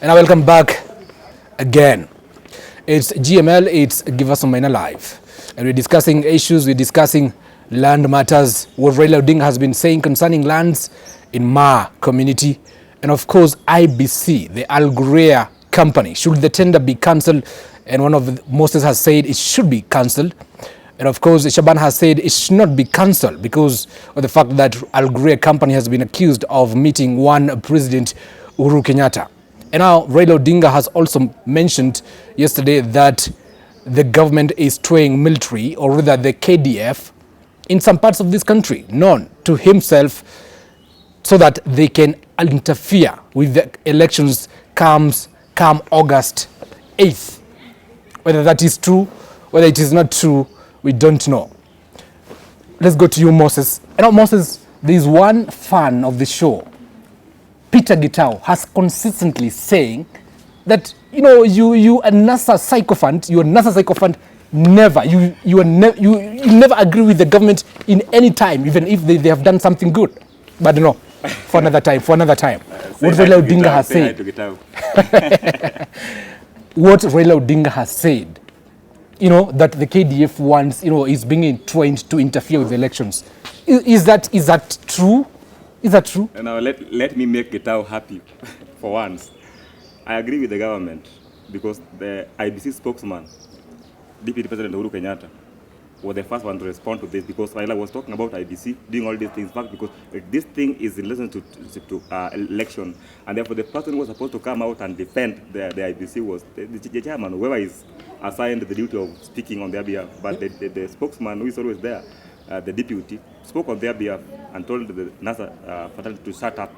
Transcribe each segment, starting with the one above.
And I welcome back again. It's GML, it's Giverson Maina Live. And we're discussing issues, we're discussing land matters, what Raila Odinga has been saying concerning lands in Ma community. And of course, IBC, the Al Ghurair company. Should the tender be cancelled? And one of Moses has said it should be cancelled. And of course, Shaban has said it should not be cancelled because of the fact that Al Ghurair company has been accused of meeting one President Uhuru Kenyatta. And now Raila Odinga has also mentioned yesterday that the government is training military, or rather the KDF, in some parts of this country, known to himself, so that they can interfere with the elections come August 8th. Whether that is true, whether it is not true, we don't know. Let's go to you, Moses. You know, Moses, there is one fan of the show, Peter Gitau, has consistently saying that, you know, you a NASA sycophant, you're a NASA sycophant, never, you never agree with the government in any time, even if they have done something good. But no, for another time. What Raila Odinga has said. What Raila Odinga has said, you know, that the KDF wants, you know, is being trained to interfere with the elections. Is that true? Is that true? Now let me make Gitau happy for once. I agree with the government because the IBC spokesman, Deputy President Uhuru Kenyatta, was the first one to respond to this because Raila was talking about IBC doing all these things back because this thing is in relation to election, and therefore the person who was supposed to come out and defend the IBC was the chairman, whoever is assigned the duty of speaking on their behalf. But the spokesman, who is always there, the deputy, spoke on their behalf and told the NASA fraternity to shut up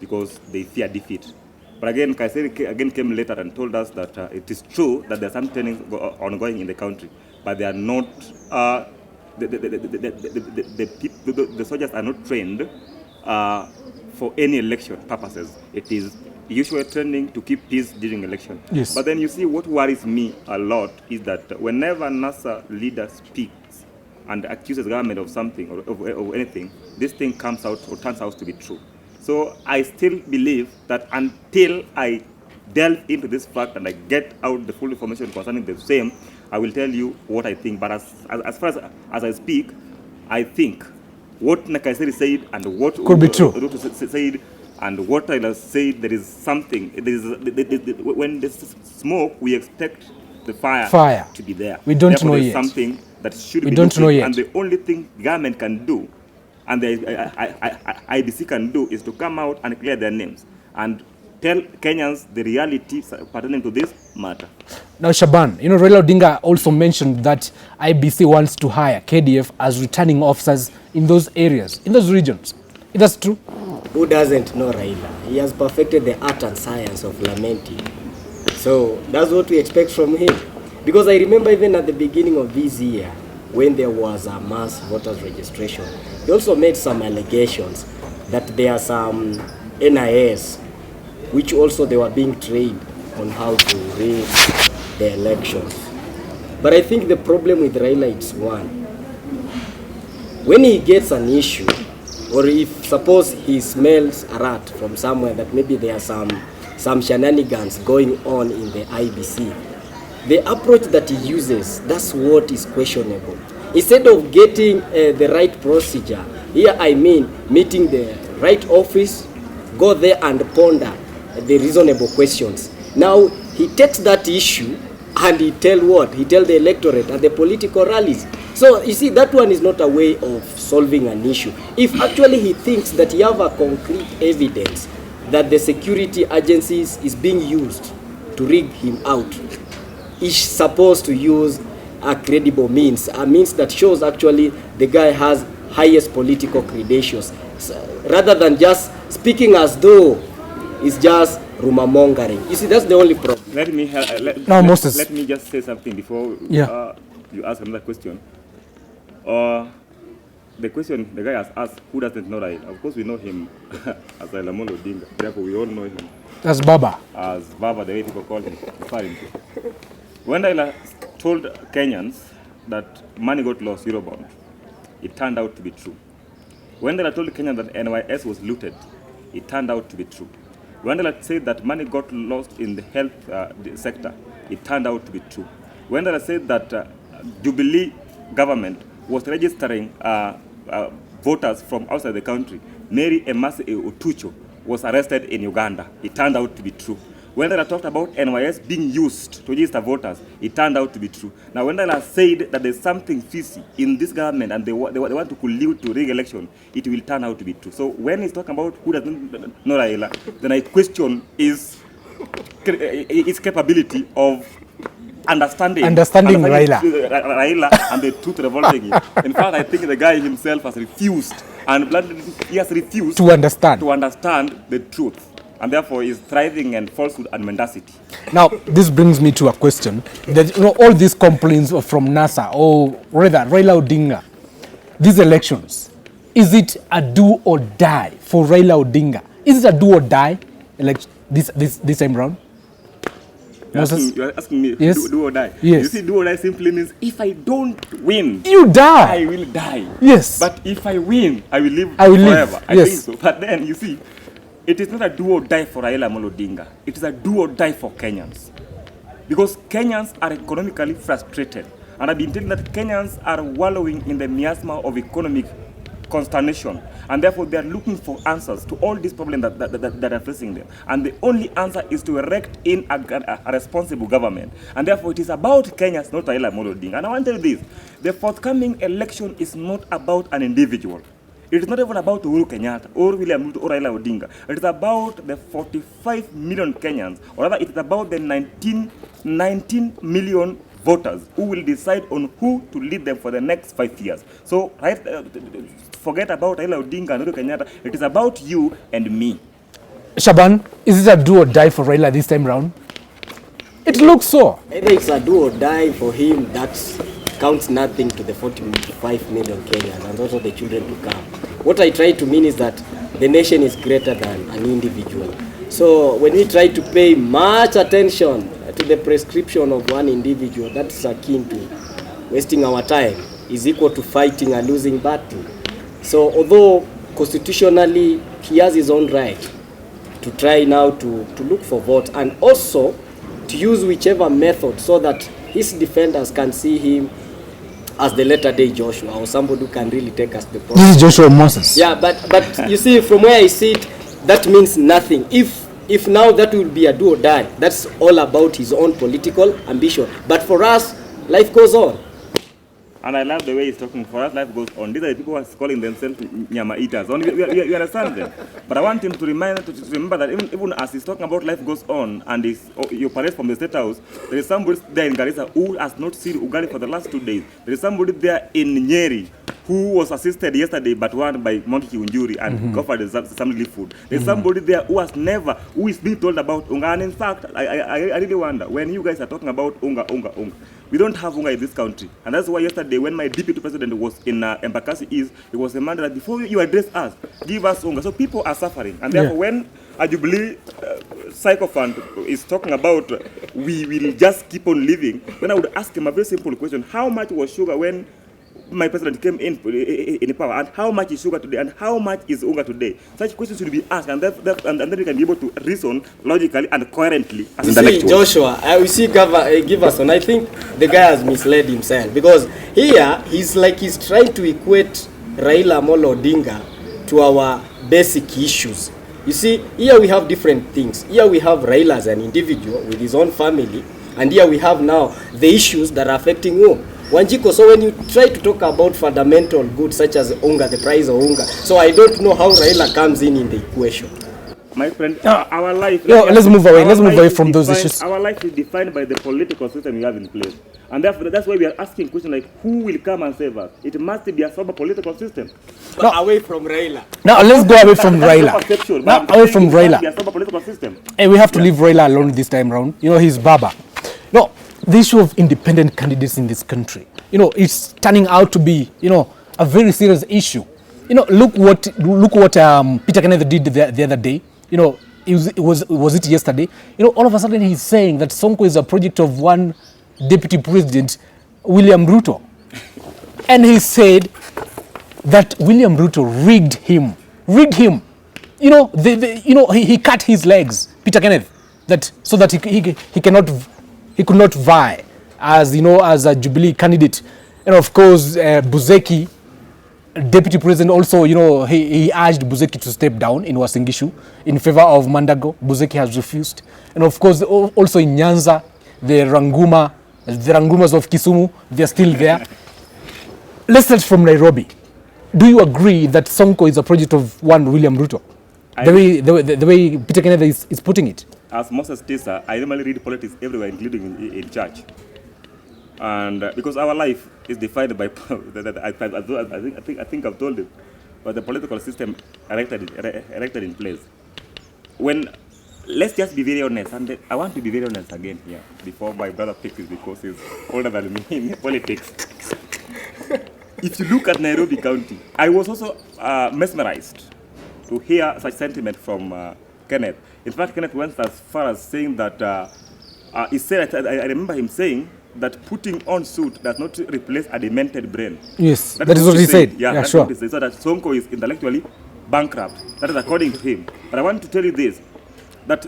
because they fear defeat. But again, Kaiseri again came later and told us that it is true that there are some trainings ongoing in the country, but they are not, the soldiers are not trained for any election purposes. It is usual training to keep peace during election. Yes. But then you see, what worries me a lot is that whenever NASA leader speaks and accuses government of something or of anything, this thing comes out or turns out to be true. So I still believe that until I delve into this fact and I get out the full information concerning the same, I will tell you what I think. But as far as I speak, I think what Nakaiseri said and what could be true. Ruto said and what Raila said, there is something. When there's smoke, we expect the fire to be there. We don't Therefore, know there's yet. Something that should we be don't know yet. And the only thing government can do and the IBC can do is to come out and clear their names and tell Kenyans the reality pertaining to this matter. Now, Shaban, you know, Raila Odinga also mentioned that IBC wants to hire KDF as returning officers in those areas, in those regions. Is that true? Who doesn't know Raila? He has perfected the art and science of lamenting. So that's what we expect from him. Because I remember even at the beginning of this year, when there was a mass voters registration, he also made some allegations that there are some NIS, which also they were being trained on how to rig the elections. But I think the problem with Raila is one. When he gets an issue, or if suppose he smells a rat from somewhere that maybe there are some shenanigans going on in the IBC, the approach that he uses, that's what is questionable. Instead of getting the right procedure, here I mean meeting the right office, go there and ponder the reasonable questions. Now, he takes that issue and he tell the electorate at the political rallies. So, you see, that one is not a way of solving an issue. If actually he thinks that he have a concrete evidence that the security agencies is being used to rig him out, he's supposed to use a credible means, a means that shows actually the guy has highest political credentials, rather than just speaking as though it's just rumor mongering. You see, that's the only problem. Let me just say something before you ask another question. The question the guy has asked, who doesn't know Raila? Of course we know him as Raila Odinga. Therefore we all know him as Baba. As Baba, the way people call him. When Raila told Kenyans that money got lost, zero bound, it turned out to be true. When Raila told Kenyans that NYS was looted, it turned out to be true. When Raila said that money got lost in the health sector, it turned out to be true. When Raila said that Jubilee government was registering voters from outside the country, Mary Emasi Otucho was arrested in Uganda, it turned out to be true. When Raila talked about NYS being used to register voters, it turned out to be true. Now, when Raila said that there's something fishy in this government and they want to collude to rig election, it will turn out to be true. So when he's talking about who doesn't know Raila, then I question his capability of understanding Raila and the truth revolving him. In fact, I think the guy himself has refused, and he has refused to understand the truth. And therefore is thriving in falsehood and mendacity. Now, this brings me to a question. That, all these complaints from NASA, or rather Raila Odinga, these elections, is it a do or die for Raila Odinga? Is it a do or die like this time round? You're asking me, yes? do or die? Yes. You see, do or die simply means if I don't win, you die. I will die. Yes. But if I win, I will live forever. I yes. think so. But then, you see, it is not a do or die for Raila Amolo Odinga. It is a do or die for Kenyans. Because Kenyans are economically frustrated. And I've been telling that Kenyans are wallowing in the miasma of economic consternation. And therefore, they are looking for answers to all these problems that are facing them. And the only answer is to erect in a responsible government. And therefore, it is about Kenyans, not Raila Amolo Odinga. And I want to tell you this. The forthcoming election is not about an individual. It is not even about Uhuru Kenyatta or William Ruto or Raila Odinga. It is about the 45 million Kenyans, or rather it is about the 19 million voters who will decide on who to lead them for the next 5 years. So forget about Raila Odinga and Uhuru Kenyatta. It is about you and me. Shaban, is it a do or die for Raila this time round? It looks so. Either it's a do or die for him, that counts nothing to the 45 million Kenyans and also the children to come. What I try to mean is that the nation is greater than an individual. So when we try to pay much attention to the prescription of one individual, that's akin to wasting our time, is equal to fighting a losing battle. So although constitutionally he has his own right to try now to look for votes and also to use whichever method so that his defenders can see him as the latter day Joshua or somebody who can really take us the process. This is Joshua Moses. Yeah, but you see, from where I see it, that means nothing. If now that will be a do or die, that's all about his own political ambition. But for us, life goes on. And I love the way he's talking. For us, life goes on. These are the people who are calling themselves Nyama eaters. We understand them. But I want him to remember that even as he's talking about life goes on and you parade from the State House, there is somebody there in Garissa who has not seen Ugali for the last 2 days. There is somebody there in Nyeri who was assisted yesterday but won by Monkey Unjuri and offered some relief food. There's somebody there who is being told about Unga. And in fact, I really wonder, when you guys are talking about Unga, we don't have Unga in this country. And that's why yesterday when my deputy president was in Embakasi East, it was demanded that before you address us, give us Unga. So people are suffering. And therefore when a Jubilee sycophant is talking about we will just keep on living, then I would ask him a very simple question. How much was sugar when my president came in power, and how much is sugar today, and how much is Unga today? Such questions should be asked, and then we can be able to reason logically and coherently as intellectuals. Joshua, we see Giverson. I think the guy has misled himself, because here he's trying to equate Raila Amolo Odinga to our basic issues. You see, here we have different things. Here we have Raila as an individual with his own family, and here we have now the issues that are affecting whom? Wanjiko. So when you try to talk about fundamental goods such as Unga, the price of Unga, so I don't know how Raila comes in the equation. My friend, our life... let's move away. Let's move away from those issues. Our life is defined by the political system we have in place. And therefore, that's why we are asking questions like, who will come and save us? It must be a sober political system. But away from Raila. Now, let's go away from Raila. Now, away from Raila. Be a sober political system. And we have to leave Raila alone this time around. He's Baba. No, the issue of independent candidates in this country, it's turning out to be, a very serious issue. Look what Peter Kenneth did the other day. Was it yesterday? All of a sudden he's saying that Sonko is a project of one deputy president, William Ruto. And he said that William Ruto rigged him. you know, he cut his legs, Peter Kenneth, that so that he could not vie as, you know, as a Jubilee candidate. And of course, Buzeki, Deputy President, also, you know, he urged Buzeki to step down in Uasin Gishu in favor of Mandago. Buzeki has refused. And of course, also in Nyanza, the Rangumas of Kisumu, they're still there. Let's start from Nairobi. Do you agree that Sonko is a project of one William Ruto? The way Peter Kenneth is putting it. As Moses Tisa, I normally read politics everywhere, including in church. And because our life is defined by, I think I've told you, by the political system erected in place. Let's just be very honest, and I want to be very honest again here, before my brother picks it because he's older than me in politics. If you look at Nairobi County, I was also mesmerized to hear such sentiment from Kenneth. In fact, Kenneth went as far as saying that, he said, I remember him saying that putting on suit does not replace a demented brain. Yes, that is what he said. Yeah, sure. What he said. So that Sonko is intellectually bankrupt. That is according to him. But I want to tell you this, that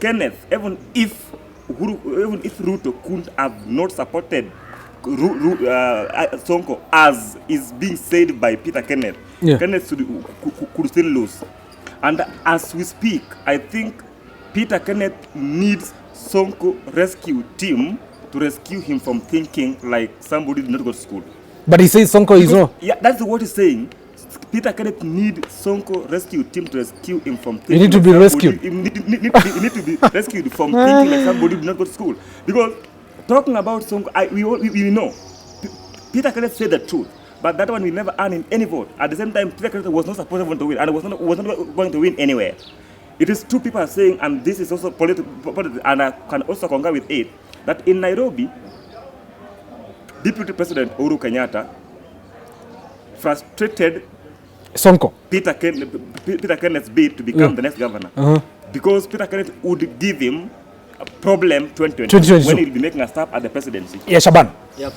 Kenneth, even if Ruto couldn't have not supported Sonko, as is being said by Peter Kenneth, Kenneth could still lose. And as we speak, I think Peter Kenneth needs Sonko rescue team to rescue him from thinking like somebody did not go to school. But he says Sonko is no. Yeah, that's what he's saying. Peter Kenneth needs Sonko rescue team to rescue him from thinking. You need to be rescued. He need to be rescued from thinking like somebody did not go to school. Because talking about Sonko, we know Peter Kenneth said the truth, but that one will never earn him any vote. At the same time, Peter Kenneth was not supposed to win, and was not going to win anywhere. It is two people are saying, and this is also political, and I can also concur with it, that in Nairobi, Deputy President Uhuru Kenyatta frustrated Sonko, Peter Kenneth's bid to become the next governor, because Peter Kenneth would give him a problem 2020 when he'll be making a stop at the presidency. Yeah, Shaban. Yep.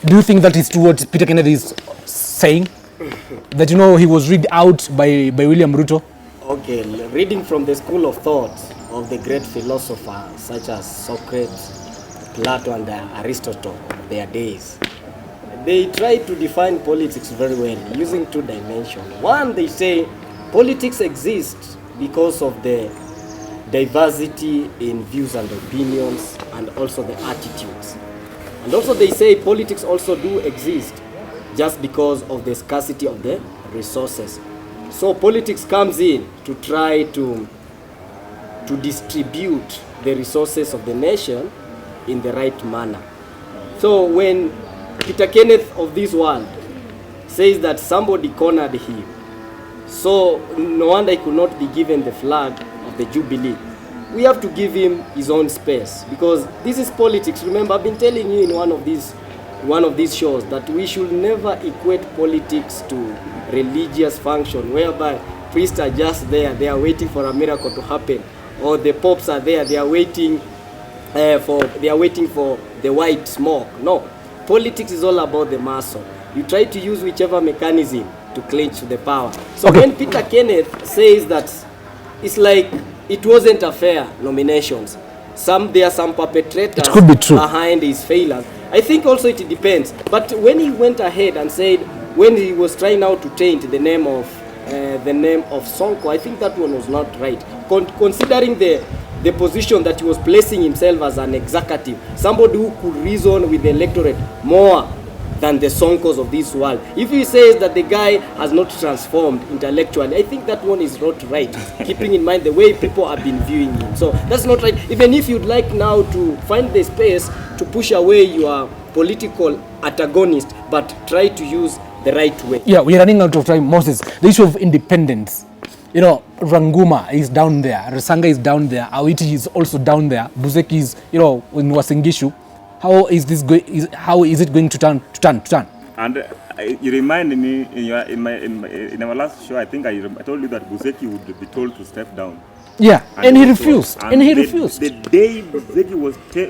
Do you think that is true what Peter Kenneth is saying? That, you know, he was read out by William Ruto? Okay, reading from the school of thought of the great philosophers such as Socrates, Plato, and Aristotle of their days, they try to define politics very well using two dimensions. One, they say politics exists because of the diversity in views and opinions and also the attitudes. And also they say politics also do exist just because of the scarcity of the resources. So politics comes in to try to distribute the resources of the nation in the right manner. So when Peter Kenneth of this world says that somebody cornered him, so no wonder he could not be given the flag of the Jubilee. We have to give him his own space, because this is politics. Remember, I've been telling you in one of these shows that we should never equate politics to religious function, whereby priests are just there, they are waiting for a miracle to happen, or the popes are there, they are waiting for the white smoke. No, politics is all about the muscle. You try to use whichever mechanism to clinch to the power. So when Peter Kenneth says that it's like it wasn't a fair nominations, there are some perpetrators it could be true behind his failures. I think also it depends. But when he went ahead and said, when he was trying now to taint the name of Sonko, I think that one was not right. Considering the position that he was placing himself as an executive, somebody who could reason with the electorate more than the Sonkos of this world. If he says that the guy has not transformed intellectually, I think that one is not right, keeping in mind the way people have been viewing him. So that's not right. Even if you'd like now to find the space to push away your political antagonist, but try to use the right way. Yeah, we're running out of time, Moses. The issue of independence. You know, Ranguma is down there, Resanga is down there, Awiti is also down there, Buzeki is, you know, in Uasin Gishu. How is it going to turn? And you reminded me in our last show, I think I told you that Buzeki would be told to step down. Yeah, and he refused. And he refused. The day Buzeki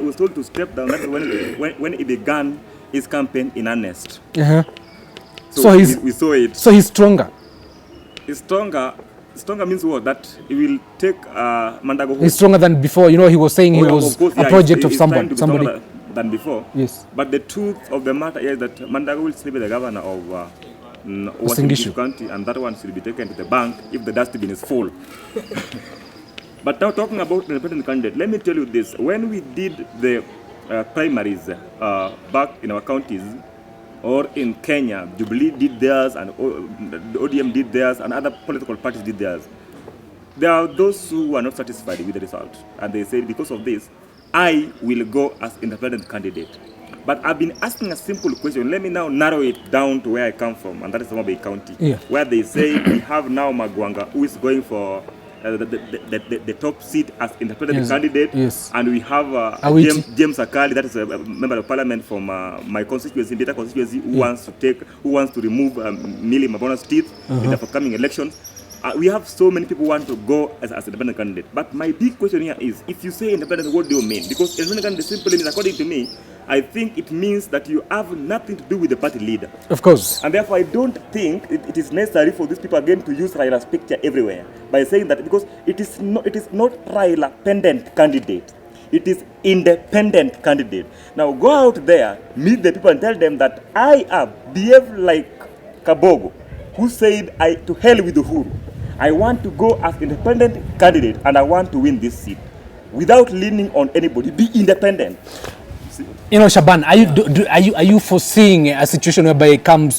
was told to step down, that's when he began his campaign in earnest. Uh-huh. So we saw it. So he's stronger. He's stronger, Stronger means what? That he will take Mandago home. He's stronger than before. You know, he was saying he was of course, a project of trying to be somebody. stronger than before. Yes. But the truth of the matter is that Mandago will still be the governor of Singishu Washington County, and that one should be taken to the bank if the dustbin is full. But now talking about the independent candidate, let me tell you this. When we did the primaries back in our counties, or in Kenya, Jubilee did theirs, and the ODM did theirs, and other political parties did theirs. There are those who were not satisfied with the result, and they said, because of this, I will go as independent candidate. But I've been asking a simple question. Let me now narrow it down to where I come from, and that is Homa County, where they say we have now Magwanga, who is going for the top seat as independent candidate, and we have James Akali, that is a member of parliament from my constituency, Beta constituency, who wants to remove Millie Mabona's teeth in the forthcoming elections. We have so many people who want to go as independent candidate. But my big question here is, if you say independent, what do you mean? Because independent candidate simply means, according to me, I think it means that you have nothing to do with the party leader. Of course. And therefore, I don't think it is necessary for these people again to use Raila's picture everywhere by saying that, because it is not Raila pendant candidate. It is independent candidate. Now go out there, meet the people and tell them that I behave like Kabogo, who said, to hell with Uhuru. I want to go as independent candidate and I want to win this seat without leaning on anybody. Be independent. You know, Shaban, are you foreseeing a situation whereby come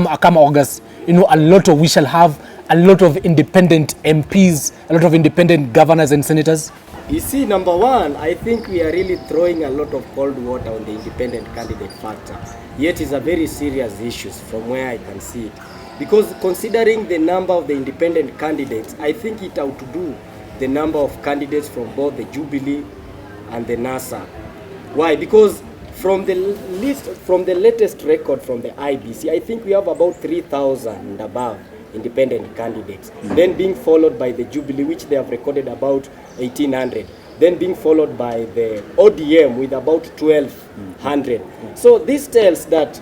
August, you know, we shall have a lot of independent MPs, a lot of independent governors and senators? You see, number one, I think we are really throwing a lot of cold water on the independent candidate factor. Yet it's a very serious issue from where I can see it. Because considering the number of the independent candidates, I think it outdo the number of candidates from both the Jubilee and the NASA. Why? Because from the latest record from the IBC, I think we have about 3,000 and above independent candidates. Then being followed by the Jubilee, which they have recorded about 1,800. Then being followed by the ODM with about 1,200. So this tells that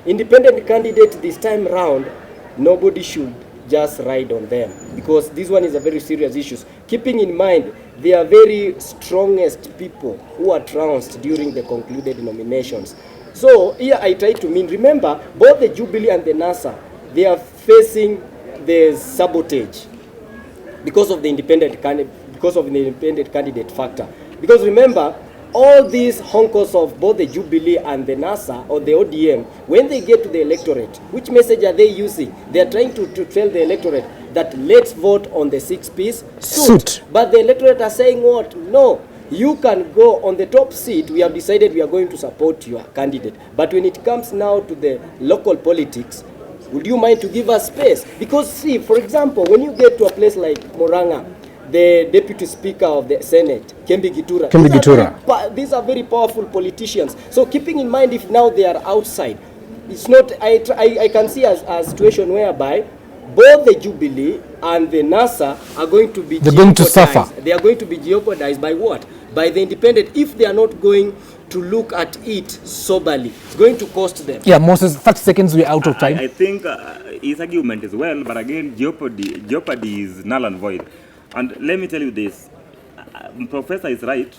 independent candidates this time round, nobody should just ride on them, because this one is a very serious issue. Keeping in mind, they are very strongest people who are trounced during the concluded nominations. So here I try to mean, remember, both the Jubilee and the NASA, they are facing the sabotage because of the independent candidate factor. Because remember, all these honkers of both the Jubilee and the NASA or the ODM, when they get to the electorate, which message are they using? They are trying to tell the electorate that let's vote on the 6-piece suit. But the electorate are saying what? No, you can go on the top seat. We have decided we are going to support your candidate. But when it comes now to the local politics, would you mind to give us space? Because see, for example, when you get to a place like Murang'a, the deputy speaker of the Senate, Kembi Gitura. These are very powerful politicians. So keeping in mind, if now they are outside, it's not. I can see a situation whereby both the Jubilee and the NASA are going to be. They're going to suffer. They are going to be jeopardized by what? By the independent. If they are not going to look at it soberly, it's going to cost them. Yeah, Moses, 30 seconds, we're out of time. I think his argument is well, but again, jeopardy is null and void. And let me tell you this, Professor is right,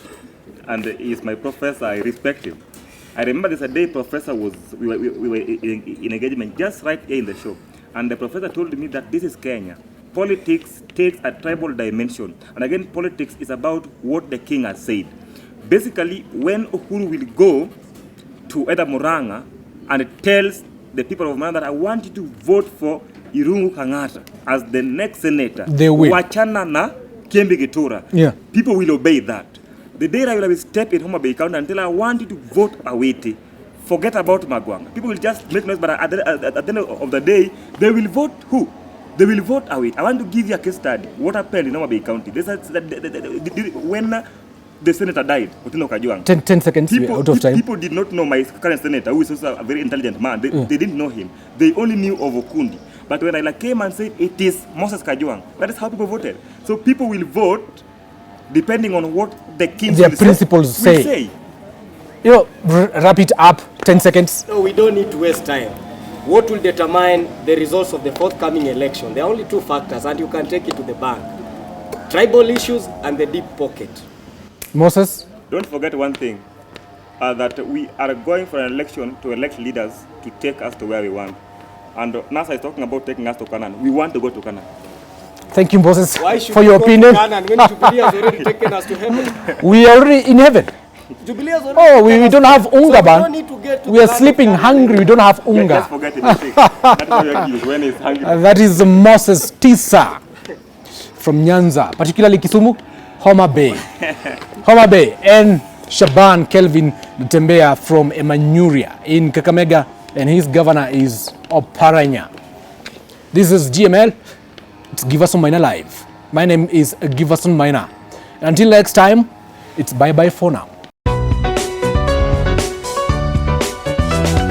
and he is my professor, I respect him. I remember this a day Professor we were in engagement just right here in the show, and the professor told me that this is Kenya. Politics takes a tribal dimension, and again, politics is about what the king has said. Basically, when Uhuru will go to Eda Murang'a and tells the people of Murang'a that I want you to vote for Irungu Kang'ata as the next senator, they will. Wachana na Kembi Gitura. Yeah. People will obey that. The day Raila will step in Homa Bay County and tell, I want you to vote Awiti, forget about Magwanga. People will just make noise, but at the end of the day, they will vote who? They will vote Awiti. I want to give you a case study. What happened in Homa Bay County? When the senator died, 10 seconds, we're out of time. People did not know my current senator, who is also a very intelligent man. They didn't know him. They only knew of Okundi. But when Raila came and said it is Moses Kajwang, that is how people voted. So people will vote depending on what the king their principles say. You know, wrap it up, 10 seconds. No, we don't need to waste time. what will determine the results of the forthcoming election? There are only two factors, and you can take it to the bank: tribal issues and the deep pocket. Moses? Don't forget one thing, that we are going for an election to elect leaders to take us to where we want. And NASA is talking about taking us to Canaan. We want to go to Canaan. Thank you, Moses, Why should for we your go opinion. to Canaan when Jubilee has already taken us to heaven? We are already in heaven. Jubilee has already Oh, taken we us don't to have heaven. unga, So ban. we don't need to get to We the are land of sleeping Canaan. hungry. We don't have Just unga. forget it. That's how you use when it's hungry. That is Moses Tisa from Nyanza, particularly Kisumu, Homa Bay. Homa Bay. And Shaban Kelvin Lutembea from Emanyuria in Kakamega, and his governor is Oparanya. This is GML. It's Giverson Maina Live. My name is Giverson Maina. Until next time, it's bye-bye for now.